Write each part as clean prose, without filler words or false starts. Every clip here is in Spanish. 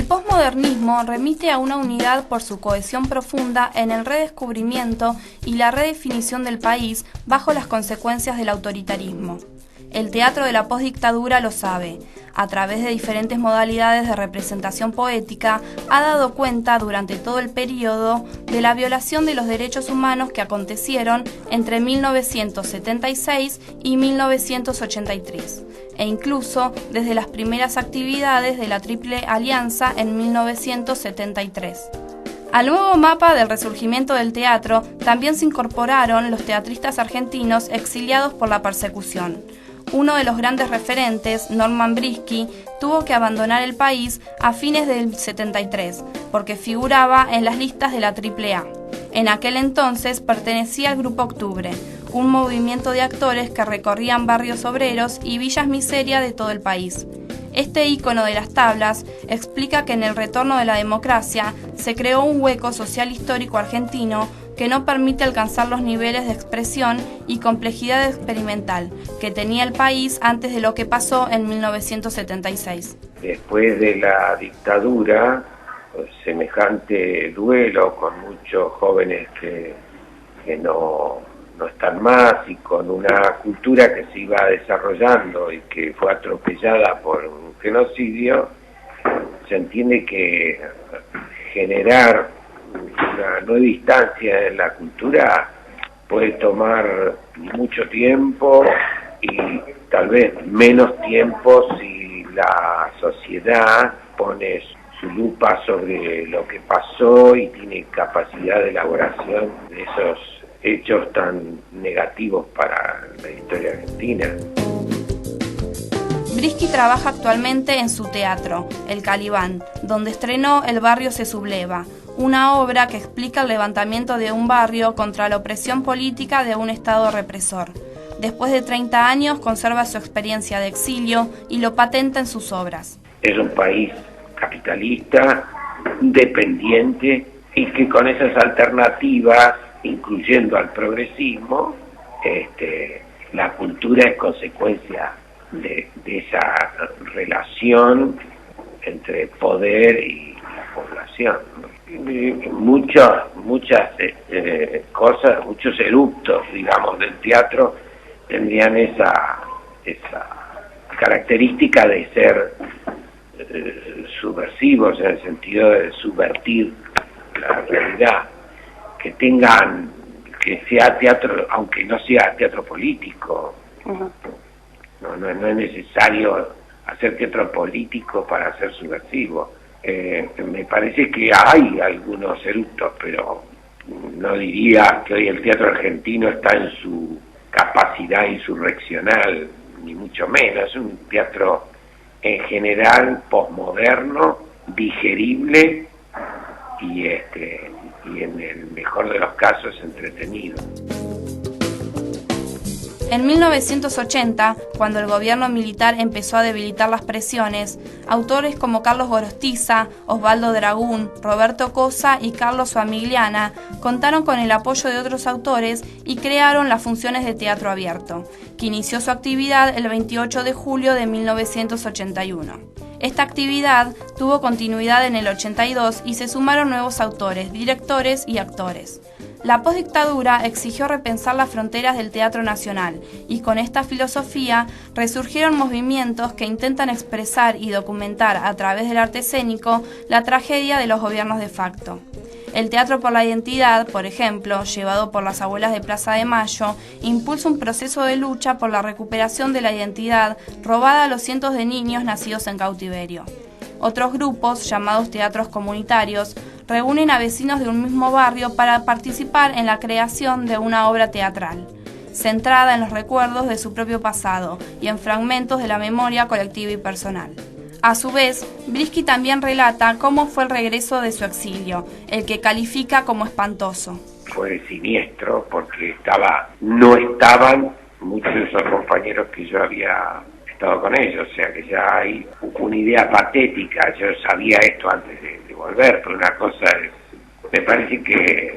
El posmodernismo remite a una unidad por su cohesión profunda en el redescubrimiento y la redefinición del país bajo las consecuencias del autoritarismo. El teatro de la posdictadura lo sabe. A través de diferentes modalidades de representación poética, ha dado cuenta durante todo el periodo de la violación de los derechos humanos que acontecieron entre 1976 y 1983, e incluso desde las primeras actividades de la Triple Alianza en 1973. Al nuevo mapa del resurgimiento del teatro también se incorporaron los teatristas argentinos exiliados por la persecución. Uno de los grandes referentes, Norman Brisky, tuvo que abandonar el país a fines del 73, porque figuraba en las listas de la AAA. En aquel entonces pertenecía al Grupo Octubre, un movimiento de actores que recorrían barrios obreros y villas miseria de todo el país. Este ícono de las tablas explica que en el retorno de la democracia se creó un hueco social histórico argentino que no permite alcanzar los niveles de expresión y complejidad experimental que tenía el país antes de lo que pasó en 1976. Después de la dictadura, semejante duelo con muchos jóvenes que no están más y con una cultura que se iba desarrollando y que fue atropellada por un genocidio, se entiende que generar una nueva instancia en la cultura puede tomar mucho tiempo y tal vez menos tiempo si la sociedad pone su lupa sobre lo que pasó y tiene capacidad de elaboración de esos hechos tan negativos para la historia argentina. Brisky trabaja actualmente en su teatro, El Calibán, donde estrenó El barrio se subleva, una obra que explica el levantamiento de un barrio contra la opresión política de un Estado represor. Después de 30 años conserva su experiencia de exilio y lo patenta en sus obras. Es un país capitalista, dependiente, y que con esas alternativas, incluyendo al progresismo, la cultura es consecuencia de esa relación entre poder y la población. Muchas cosas, muchos eructos, digamos, del teatro tendrían esa característica de ser subversivos, en el sentido de subvertir la realidad, que sea teatro, aunque no sea teatro político. Uh-huh. No es necesario hacer teatro político para ser subversivo. Me parece que hay algunos eructos, pero no diría que hoy el teatro argentino está en su capacidad insurreccional, ni mucho menos. Es un teatro en general posmoderno, digerible y en el mejor de los casos entretenido. En 1980, cuando el gobierno militar empezó a debilitar las presiones, autores como Carlos Gorostiza, Osvaldo Dragún, Roberto Cosa y Carlos Famigliana contaron con el apoyo de otros autores y crearon las funciones de teatro abierto, que inició su actividad el 28 de julio de 1981. Esta actividad tuvo continuidad en el 82 y se sumaron nuevos autores, directores y actores. La postdictadura exigió repensar las fronteras del teatro nacional y con esta filosofía resurgieron movimientos que intentan expresar y documentar a través del arte escénico la tragedia de los gobiernos de facto. El Teatro por la Identidad, por ejemplo, llevado por las abuelas de Plaza de Mayo, impulsa un proceso de lucha por la recuperación de la identidad robada a los cientos de niños nacidos en cautiverio. Otros grupos, llamados teatros comunitarios, reúnen a vecinos de un mismo barrio para participar en la creación de una obra teatral, centrada en los recuerdos de su propio pasado y en fragmentos de la memoria colectiva y personal. A su vez, Brisky también relata cómo fue el regreso de su exilio, el que califica como espantoso. Fue siniestro porque no estaban muchos de esos compañeros que yo había estado con ellos, o sea que ya hay una idea patética. Yo sabía esto antes de volver, pero una cosa es, me parece que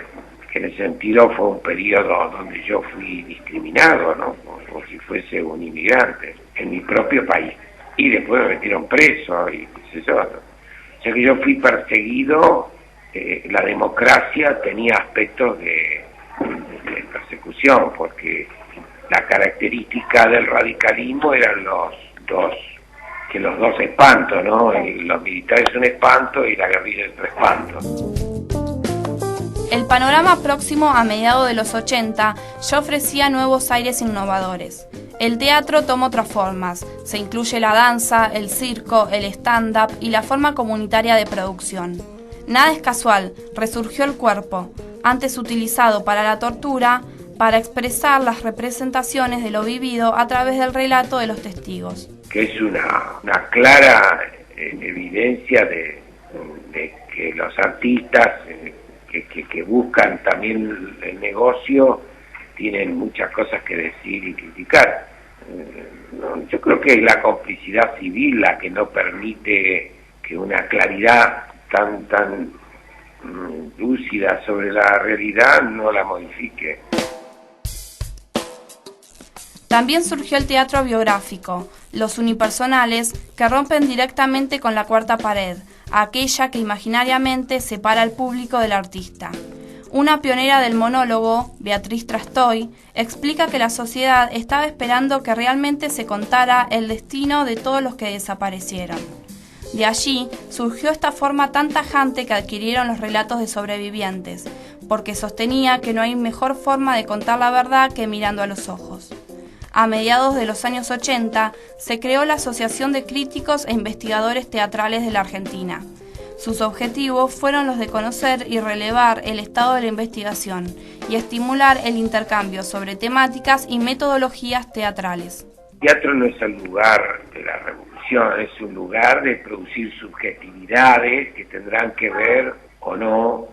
en ese sentido fue un periodo donde yo fui discriminado, ¿no? Como si fuese un inmigrante en mi propio país, y después me metieron preso y qué sé yo. O sea que yo fui perseguido, la democracia tenía aspectos de persecución, porque la característica del radicalismo eran los dos espantos, ¿no? Los militares un espanto y la guerrilla otro espanto. El panorama próximo a mediados de los 80 ya ofrecía nuevos aires innovadores. El teatro toma otras formas, se incluye la danza, el circo, el stand-up y la forma comunitaria de producción. Nada es casual, resurgió el cuerpo, antes utilizado para la tortura, para expresar las representaciones de lo vivido a través del relato de los testigos. Que es una clara evidencia de que los artistas que buscan también el negocio tienen muchas cosas que decir y criticar. Yo creo que es la complicidad civil la que no permite que una claridad tan lúcida sobre la realidad no la modifique. También surgió el teatro biográfico, los unipersonales que rompen directamente con la cuarta pared, aquella que imaginariamente separa al público del artista. Una pionera del monólogo, Beatriz Trastoy, explica que la sociedad estaba esperando que realmente se contara el destino de todos los que desaparecieron. De allí surgió esta forma tan tajante que adquirieron los relatos de sobrevivientes, porque sostenía que no hay mejor forma de contar la verdad que mirando a los ojos. A mediados de los años 80 se creó la Asociación de Críticos e Investigadores Teatrales de la Argentina. Sus objetivos fueron los de conocer y relevar el estado de la investigación y estimular el intercambio sobre temáticas y metodologías teatrales. El teatro no es el lugar de la revolución, es un lugar de producir subjetividades que tendrán que ver o no,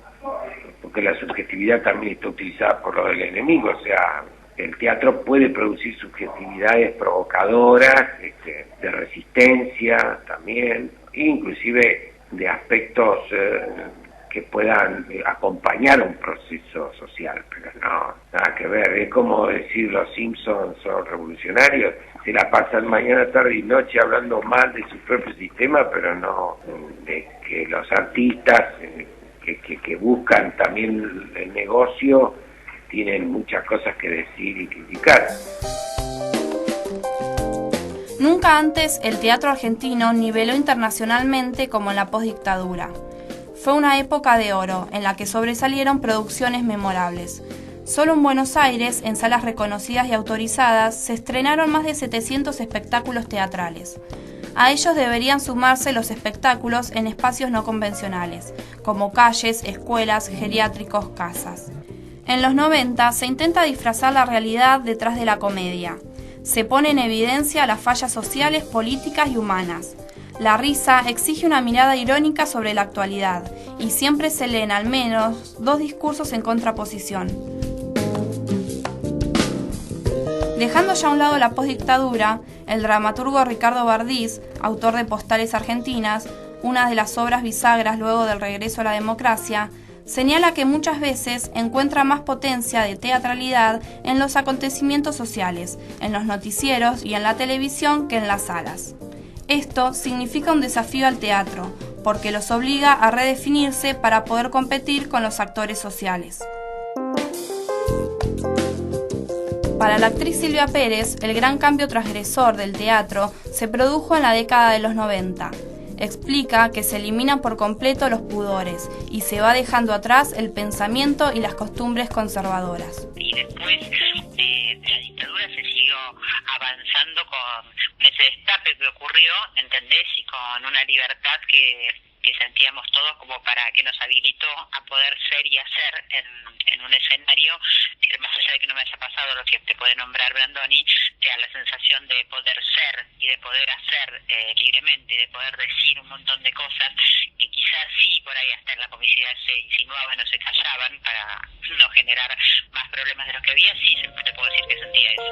porque la subjetividad también está utilizada por lo del enemigo, o sea, el teatro puede producir subjetividades provocadoras, de resistencia también, inclusive de aspectos que puedan acompañar un proceso social, pero no, nada que ver. Es como decir los Simpsons son revolucionarios, se la pasan mañana, tarde y noche hablando mal de su propio sistema, pero no de que los artistas que buscan también el negocio tienen muchas cosas que decir y criticar. Nunca antes el teatro argentino niveló internacionalmente como en la postdictadura. Fue una época de oro en la que sobresalieron producciones memorables. Solo en Buenos Aires, en salas reconocidas y autorizadas, se estrenaron más de 700 espectáculos teatrales. A ellos deberían sumarse los espectáculos en espacios no convencionales, como calles, escuelas, geriátricos, casas. En los 90 se intenta disfrazar la realidad detrás de la comedia. Se pone en evidencia las fallas sociales, políticas y humanas. La risa exige una mirada irónica sobre la actualidad y siempre se leen al menos dos discursos en contraposición. Dejando ya a un lado la postdictadura, el dramaturgo Ricardo Bardís, autor de Postales Argentinas, una de las obras bisagras luego del regreso a la democracia, señala que muchas veces encuentra más potencia de teatralidad en los acontecimientos sociales, en los noticieros y en la televisión que en las salas. Esto significa un desafío al teatro, porque los obliga a redefinirse para poder competir con los actores sociales. Para la actriz Silvia Pérez, el gran cambio transgresor del teatro se produjo en la década de los 90. Explica que se eliminan por completo los pudores y se va dejando atrás el pensamiento y las costumbres conservadoras. Y después de la dictadura se siguió avanzando con ese destape que ocurrió, ¿entendés? Y con una libertad que sentíamos todos como para que nos habilitó a poder ser y hacer en un escenario, más allá de que no me haya pasado lo que te puede nombrar Brandoni, te da la sensación de poder ser y de poder hacer libremente, y de poder decir un montón de cosas que quizás sí por ahí hasta en la comicidad se insinuaban o se callaban para no generar más problemas de los que había. Sí, siempre te puedo decir que sentía eso.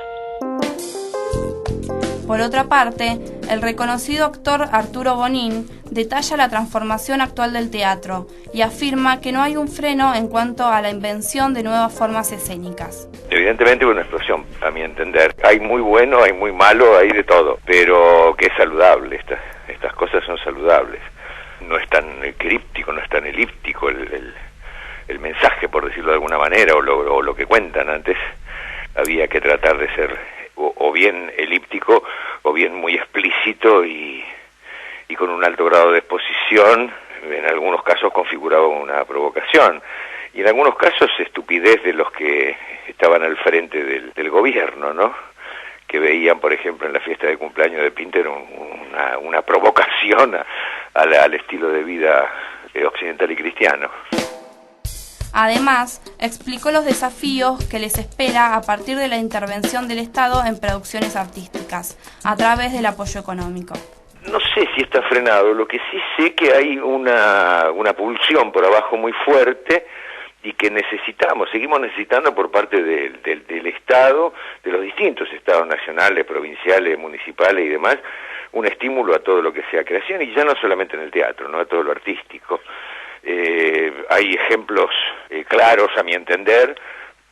Por otra parte, el reconocido actor Arturo Bonín detalla la transformación actual del teatro y afirma que no hay un freno en cuanto a la invención de nuevas formas escénicas. Evidentemente una explosión, a mi entender. Hay muy bueno, hay muy malo, hay de todo, pero que es saludable, estas cosas son saludables. no es tan críptico, no es tan elíptico el mensaje, por decirlo de alguna manera, o lo que cuentan. Antes había que tratar de ser o bien elíptico o bien muy explícito y con un alto grado de exposición. En algunos casos configuraba una provocación y en algunos casos estupidez de los que estaban al frente del gobierno, ¿no? Que veían, por ejemplo, en la fiesta de cumpleaños de Pinter una provocación al estilo de vida occidental y cristiano. Además, explicó los desafíos que les espera a partir de la intervención del Estado en producciones artísticas, a través del apoyo económico. No sé si está frenado, lo que sí sé que hay una pulsión por abajo muy fuerte y que seguimos necesitando por parte del Estado, de los distintos estados nacionales, provinciales, municipales y demás, un estímulo a todo lo que sea creación, y ya no solamente en el teatro, no a todo lo artístico. Hay ejemplos claros, a mi entender,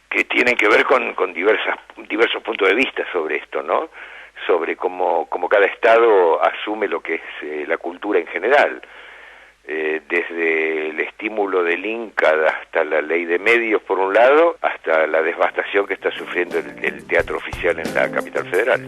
que tienen que ver con diversos puntos de vista sobre esto, ¿no? Sobre cómo cada estado asume lo que es la cultura en general. Desde el estímulo del Inca hasta la ley de medios por un lado, hasta la devastación que está sufriendo el teatro oficial en la capital federal.